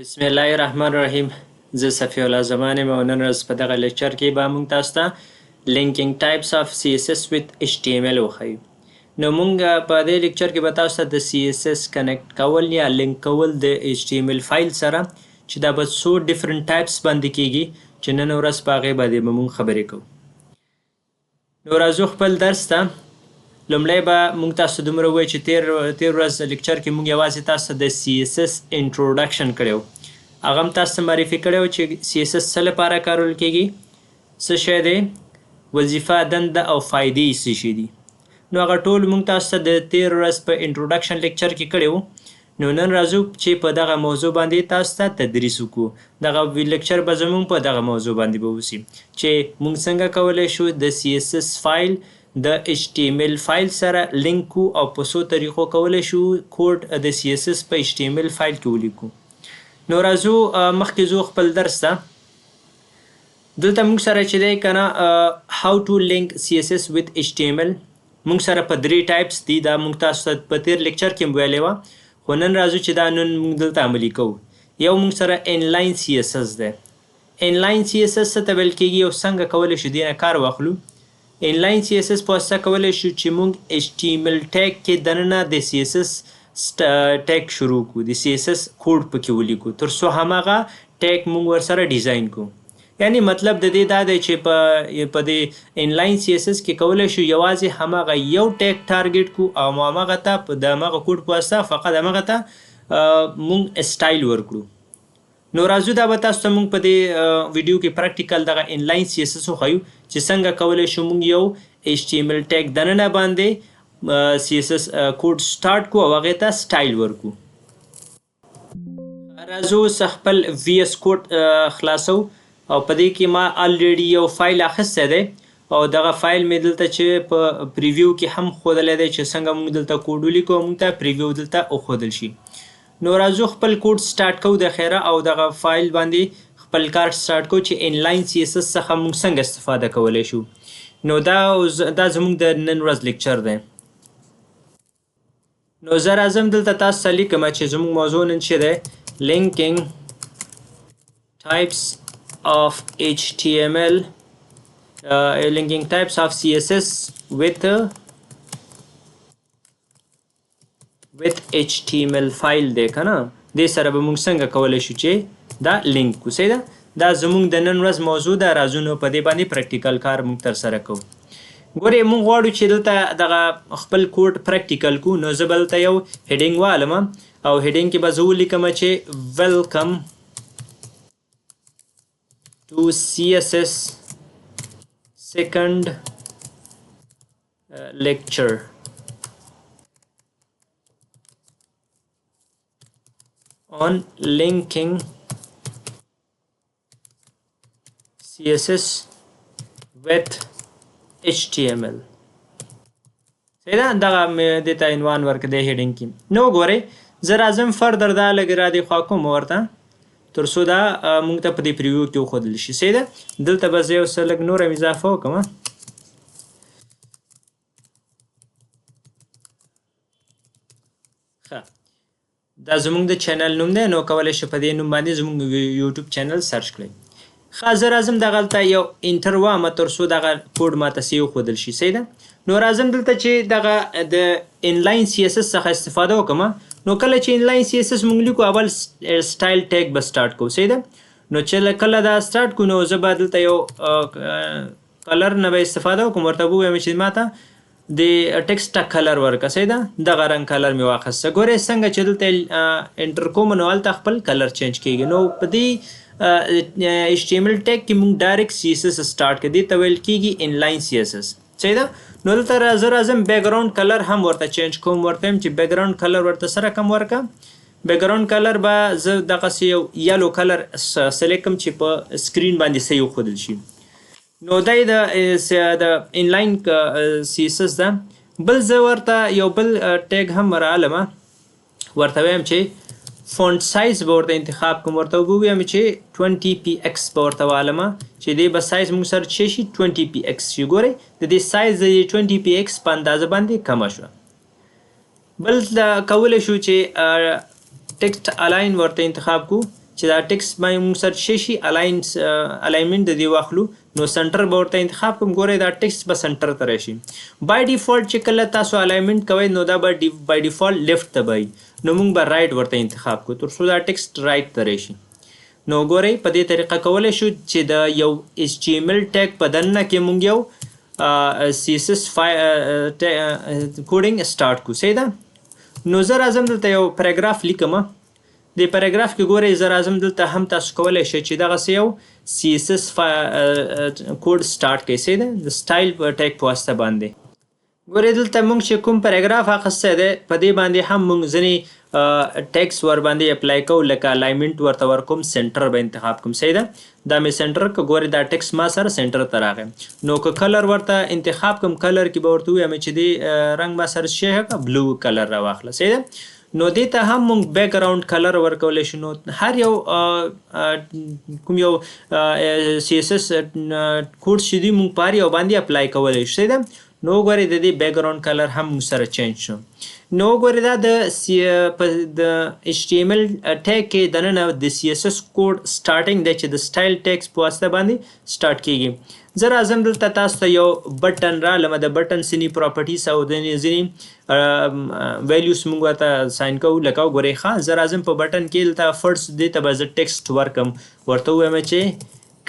بسم الله الرحمن الرحیم. زه صفی الله زمان یم او نن ورځ په دغه لیکچر کې به موږ تاسو ته linking types of CSS with HTML وښیو. نو موږ په دې لیکچر کې به تاسو ته د CSS کنیکټ کول یا لینک کول د HTML فایل سره چې دا به څو ډیفرنٹ ټایپس باندې کیږي چې نن ورځ په هغې باندې به موږ خبرې کوو. نو راځو خپل درس ته. لومړی به موږ تاسو دومره ووایو چې تیر ورځ لیکچر کې موږ یوازې تاسو ته د CSS انټروډکشن کړی و. هغه هم تاسو ته معرفي کړی و چې CSS څه لپاره کارول کیږي، څه شی دی، وظیفه، دنده او فایدې څه شي دي. نو هغه ټول موږ تاسو ته د تیر ورځ په انټروډکشن لیکچر کې کړی و. نو نن راځو چې په دغه موضوع باندې تاسو ته تدریس وکړو. دغه لیکچر به زموږ په دغه موضوع باندې به وشي چې موږ څنګه کولی شو د CSS فایل د HTML فایل سره لینک کو او په څو طریقو کولی شو کوډ د CSS په HTML فایل کې ولیکو. نو راځو مخکې ځو خپل درس ته. دلته موږ سره چې دی که نه how to link CSS with HTML موږ سره په 3 ټایپس دي. دا موږ تاسو ته په تیر لیکچر کې ویلی وه، خو نن راځو چې دا نن موږ دلته عملي کوو. یو موږ سره انلاین CSS دی. انلاین CSS څه ته ویل کېږي او څنګه کولی شو دې نه کار واخلو. انلاین CSS په واسطه کولی شو چې موږ HTML ټیګ کې دننه د CSS ټیګ شروع کړو، د CSS کوډ پکې ولیکو تر څو هماغه ټیګ موږ ورسره ډیزاین کړو. یعنی مطلب د دې دا دی چې په دې انلاین CSS کې کولی شو یوازې هماغه یو ټیګ ټارګټ کړو او هماغه ته د هماغه کوډ په واسطه فقط هماغه ته موږ اسټایل ورکړو. نو راځو دا به تاسو ته موږ په دې ویډیو کې پریکټیکل دغه انلاین CSS وښیو چې څنګه کولی شو موږ یو HTML ټیګ دننه باندې CSS کوډ سټارټ کړو او هغې ته سټایل ورکړو. راځو اوس خپل VS کوډ خلاصو او په دې کې ما الریډي یو فایل اخیستی دی او دغه فایل مې دلته چې په پریویو کې هم ښودلی دی چې څنګه موږ دلته کوډ ولیکو او موږ ته پریویو دلته وښودل شي. نو راځو خپل کوډ سټارټ کوو د خیره او دغه فایل باندې خپل کار سټارټ کوو چې انلاین CSS څخه موږ څنګه استفاده کولی شو. نو دا زموږ د نن ورځ لیکچر دی. نو زه راځم دلته تاسو ته لیکم چې زموږ موضوع نن چې دی linking types of HTML linking types of CSS with HTML فایل دی که نه، دې سره به موږ څنګه کولی شو چې دا لینک کړو. صحیح ده، دا زموږ د نن ورځ موضوع ده. راځو نو په دې باندې پریکټیکل کار موږ ترسره کوو. ګورې موږ غواړو چې دلته دغه خپل کوډ پریکټیکل کړو. نو زه به دلته یو هیډینګ والم او هیډینګ کې به زه ولیکم چې ویلکم to CSS second lecture. On linking CSS with HTML. صحیح ده، دغه مې دې ته عنوان ورکړی دی هیډینګ کې. نو ګورئ زه راځم فردر دا لږ را دې خوا کوم ورته تر څو دا موږ ته په دې پریویو کې وښودل شي. صحیح ده، دلته به زه یو څه لږ نور هم اضافه وکړم. ښه، دا زموږ د چینل نوم دی. نو کولی شو په دې نوم باندې زموږ یوټیوب چینل سرچ کړئ. ښه، زه راځم دغلته یو انټر وایم تر څو دغه کوډ ماته څه وښودل شي. صحیح ده، نو راځم دلته چې دغه د انلاین CSS څخه استفاده وکړم. نو کله چې انلاین CSS موږ لیکو اول سټایل ټیګ به سټارټ کوو. صحیح ده، نو چې کله دا سټارټ کړو نو زه به دلته یو کلر نه به استفاده وکړم، ورته به ووایم چې ماته د ټیکسټ کلر ورکړه. صحیح ده، دغه رنګ کلر مې واخیسته. ګورئ څنګه چې دلته انټر کوم نو هلته خپل کلر چینج کېږي. نو په دې HTML ټیګ کې موږ ډایرکټ CSS سټارټ کړو، دې ته ویل کېږي انلاین CSS. صحیح ده، نو دلته زه راځم بیکګراوند کلر هم ورته چینج کوم، ورته وایم چې بیکګراوند کلر ورته سره کم ورکړه. بیکګراوند کلر به زه دغسې یو یلو کلر سلیکټ کړم چې په سکرین باندې صحیح وښودل شي. نو دا د انلاین CSS ده. بل زه ورته یو بل ټیګ هم راغلم، ورته وایم چې فونټ سایز به ورته انتخاب کوم، ورته به ووایم چې 20px به ورته والم چې دې به سایز موږ سره څه شي 20px شي. ګورئ د دې سایز د 20px په اندازه باندې کمه شوه. بل کولی شو چې ټیکسټ الاین ورته انتخاب کو چې دا ټیکسټ باندې موږ سره شي الاینمنت د دې واخلو نو سنټر به ورته انتخاب کوم. ګورئ دا ټیکسټ به سنټر ته راشي. بای ډیفالت چې کله تاسو الاینمنت کوئ نو دا به بای ډیفالت لیفت ته وي، نو موږ به رایټ ورته انتخاب کوو تر څو دا ټیکسټ رایټ ته راشي. نو ګورئ په دې طریقه کولی شو چې د یو HTML ټیګ په دننه کې موږ یو CSS کوډینګ سټارټ کړو. صحیح ده. نو زه راځم دلته یو پیراګراف لیکم. د پیراګراف کې ګورئ زه راځم دلته هم تاسو کولی شئ چې دغسې یو CSS کوډ سټارټ کړئ. صحیح ده، د سټایل ټیګ په واسطه باندې. ګورئ دلته موږ چې کوم پیراګراف اخیستی دی په دې باندې هم موږ ځینې ټیکس ور باندې اپلای کوو، لکه الاینمنت ورته ورکوم، سنټر به انتخاب کوم. صحیح ده، دا مې سنټر که ګورئ دا ټیکس ما سره سنټر ته راغی. نو که کلر ورته انتخاب کوم، کلر کې به ورته ووایم چې دې رنګ ما سره شی هغه بلو کلر راواخله. صحیح ده. نو دې ته هم موږ بیک ګراوند کلر ورکولی شو. نو هر یو کوم یو CSS کوډ چې دی موږ په هر یو باندې اپلای کولی شو. صحیح ده. نو ګورئ د دې بیک ګراوند کلر هم موږ سره چینج شو. نو ګورئ دا د HTML ټیګ کې دننه د CSS کوډ سټارټینګ دی چې د سټایل ټیګس په واسطه باندې سټارټ کیږي. زه راځم دلته تاسو ته یو بټن رالمه، د بټن ځینې پراپرټیز او ځینې ویلیوز موږ ورته ساین کوو. لکه وګورئ ښه زه راځم په بټن کې دلته فرست دې ته به زه ټیکسټ ورکم، ورته ووایم چې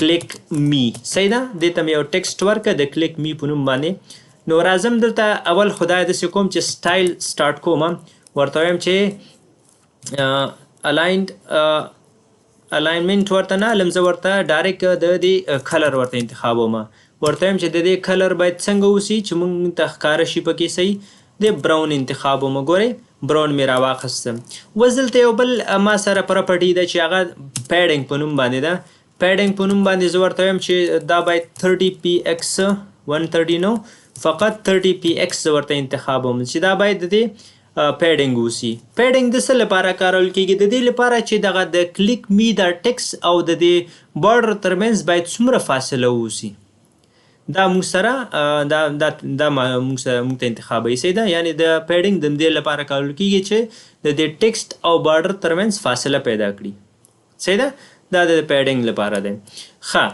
کلیک می. صحیح ده، دې ته مې یو ټیکسټ ورکړه د کلیک می په نوم باندې. نو راځم دلته اول خدای داسې کوم چې سټایل سټارټ کوم، ورته وایم چې الاینمنت ورته نه علم، زه ورته ډایرکټ د دې کلر ورته انتخابوم. ورته وایم چې د دې کلر باید څنګه اوسي چې موږ ته ښکاره شي پکې. صحیح د براون انتخابوم. ګورئ براون مې راواخیسته. اوس دلته یو بل ما سره پراپرټي ده چې هغه پیډینګ په نوم باندې ده. پیډینګ په نوم باندې زه ورته وایم چې دا باید 30px 130 نو فقط 30px زه ورته انتخابوم چې دا باید د دې پیډینګ اوسي. پیډینګ د څه لپاره کارول کیږي؟ د دې لپاره چې دغه د کلیک می دا ټیکس او د دې بارډر ترمنځ باید څومره فاصله اوسي. دا موږ سره موږ ته انتخابوي. صحیح ده، یعنی د پیډینګ د دې لپاره کارول کیږي چې د دې ټیکسټ او بارډر ترمنځ فاصله پیدا کړي. صحیح ده، دا د پیډینګ لپاره دی. ښه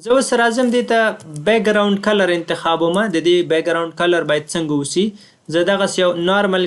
زه اوس راځم دې ته بیک ګراوند کلر انتخابوم. د دې بیک ګراوند کلر باید څنګه اوسي؟ زه دغسې یو نارمل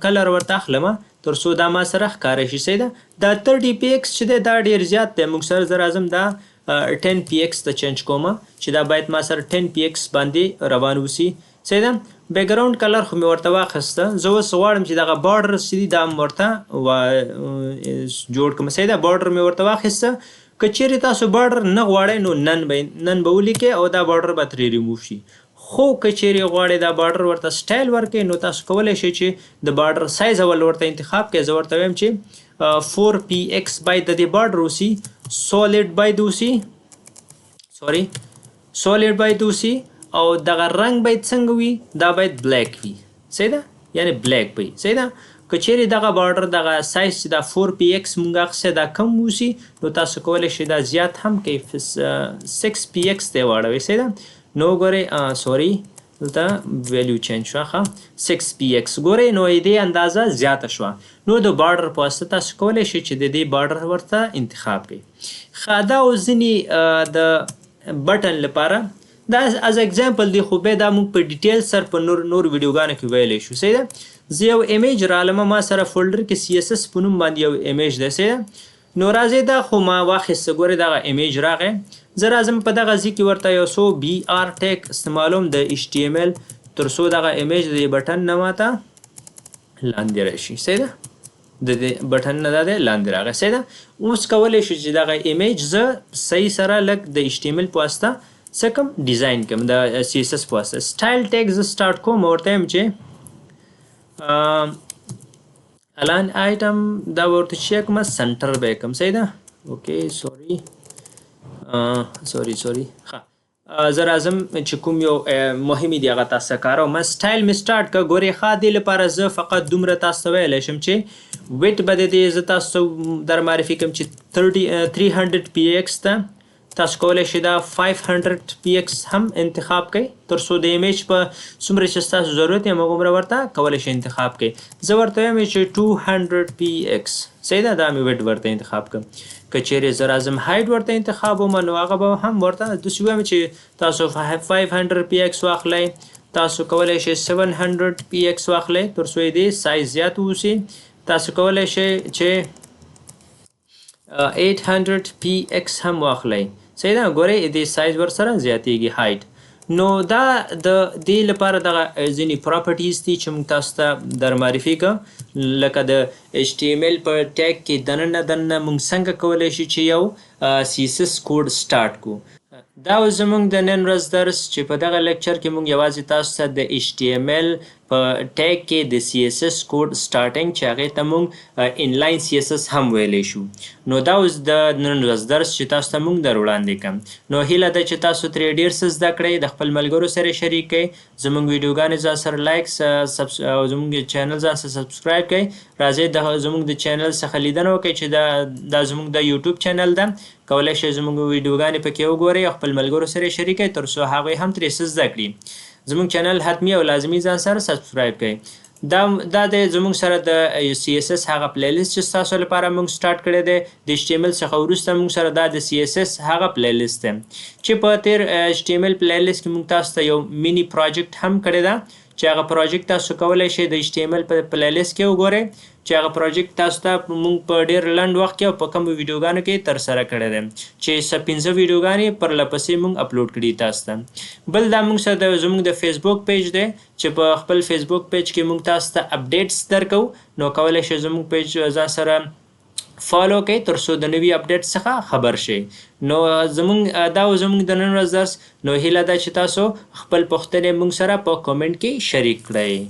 کلر ورته اخلم تر څو دا ما سره ښکاره شي. صحیح ده. دا 30px چې دی دا ډېر زیات دی. موږ سره زه راځم دا 10px ته چینج کوم چې دا باید ما سره 10px باندې روان اوسي. صحیح ده. بیک ګراوند کلر خو مې ورته واخیسته. زه اوس غواړم چې دغه بارډر چې دی دا هم ورته جوړ کړم. صحیح ده، بارډر مې ورته واخیسته. که چیرې تاسو بارډر نه غواړئ نو نن به ولیکئ او دا بارډر به ترې ریموو شي. خو که چیرې غواړئ دا بارډر ورته سټایل ورکړئ نو تاسو کولی شئ چې د بارډر سایز اول ورته انتخاب کړئ. زه ورته وایم چې 4px باید د دې بارډر اوسي، سالډ باید اوسي، سالډ باید اوسي او دغه رنګ باید څنګه وي؟ دا باید بلیک وي. صحیح ده، یعنی بلیک وي. صحیح ده. که چیرې دغه بارډر دغه سایز چې دا 4px مونږ اخیستی دا کم اوسي نو تاسو کولی شئ دا زیات هم کړئ، 6px ته یې واړوئ. صحیح ده. نو ګورئ دلته ویلیو چینج شوه ښه 6px. ګورئ نو دې اندازه زیاته شوه. نو د بارډر په واسطه تاسو کولی شئ چې د دې بارډر ورته انتخاب کړئ. ښه دا اوس ځینې د بټن لپاره دا از اگزامپل دی، خو بیا دا موږ په ډیټیل سره په نور ویډیوګانو کې ویلی شو. صحیح ده. زه یو ایمیج رالمه، ما سره فولډر کې CSS په نوم باندې یو ایمیج دی. صحیح ده. نو راځئ دا خو ما واخیسته. ګورئ دغه ایمیج راغی. زه راځم په دغه ځای کې ورته یو څو BR ټیګ استعمالوم د HTML تر څو دغه ایمیج د بټن نه ماته لاندې راشي. صحیح ده، د دې بټن نه دا دی لاندې راغی. صحیح ده. اوس کولی شو چې دغه ایمیج زه صحیح سره لږ د HTML په واسطه څه کوم ډیزاین کوم د CSS په واسطه. سټایل ټیګ زه سټارټ کوم، ورته وایم چې الان آیټم دا ورته چې کومه سنټر به کوم. صحیح ده. اوکې سوري ښه زه راځم چې کوم یو مهمې دي هغه تاسو کاروم. سټایل مې سټارټ کړه. ګورئ ښه دې لپاره زه فقط دومره تاسو ته ویلی شم چې ویټ به د دې زه تاسو در معرفي کوم چې 300px ته تاسو کولی شئ دا 500 px هم انتخاب کړئ تر څو د ایمیج په څومره چې ستاسو ضرورت یې هغومره ورته کولی شئ انتخاب کړئ. زه ورته وایم چې 200 px صحیح ده، دا مې ویډ ورته انتخاب کړم. که چیرې زه راځم هایډ ورته انتخاب وم نو هغه به هم ورته داسې وایم چې تاسو 500 px واخلئ. تاسو کولی شئ 700 px واخلئ تر څو یې د سایز زیات واوسي. تاسو کولی شئ چې 800 px هم واخلئ. صحیح ده، ګورئ د سایز ورسره زیاتېږي هایټ. نو دا د دې لپاره دغه ځینې پراپرټیز دي چې موږ تاسو ته در معرفي کړه، لکه د HTML په ټیګ کې دننه موږ څنګه کولی شو چې یو CSS کوډ سټارټ کړو. دا و زموږ د نن ورځ درس چې په دغه لیکچر کې موږ یوازې تاسو ته د HTML په ټیګ کې د CSS کوډ سټارټینګ چې هغې ته موږ انلاین CSS هم ویلی شو. نو دا اوس د نن ورځ درس چې تاسو ته موږ در وړاندې کړم. نو هیله ده چې تاسو ترې ډېر څه زده کړئ، د خپل ملګرو سره شریک کړئ، زموږ ویډیوګانې ځان سره لایک او زموږ چینل ځان سره سبسکرایب کړئ. راځئ زموږ د چینل څخه لیدنه وکړئ چې دا زموږ د یوټیوب چینل ده. کولی شئ زموږ ویډیوګانې پکې وګورئ او خپل ملګرو سره شریک کړئ تر څو هغوی هم ترې څه زده کړي. زموږ چینل حتمي او لازمي ځان سره سبسکرایب کړئ. دا د زموږ سره د CSS هغه پلیلیست چې ستاسو لپاره موږ سټارټ کړی دی. د HTML څخه وروسته موږ سره دا د CSS هغه پلیلیست دی چې په تیر HTML پلیلیست کې موږ تاسو ته یو مینی پروجیکټ هم کړی ده چې هغه پروجیکټ تاسو کولی شئ د HTML په پلیلیست کې وګورئ چې هغه پروجیکټ تاسو ته موږ په ډېر لنډ وخت کې او په کمو ویډیوګانو کې ترسره کړی دی چې 15 ویډیوګانې پرلپسې موږ اپلوډ کړي تاسو ته. بل دا موږ سره زموږ د فیسبوک پیج دی چې په خپل فیسبوک پیج کې موږ تاسو ته اپډیټس درکو. نو کولی شئ زموږ پیج ځان سره فالو کړئ تر څو د نوي اپډیټ څخه خبر شئ. نو زموږ د نن ورځ درس. نو هیله ده چې تاسو خپل پوښتنې موږ سره په کومنټ کې شریک کړئ.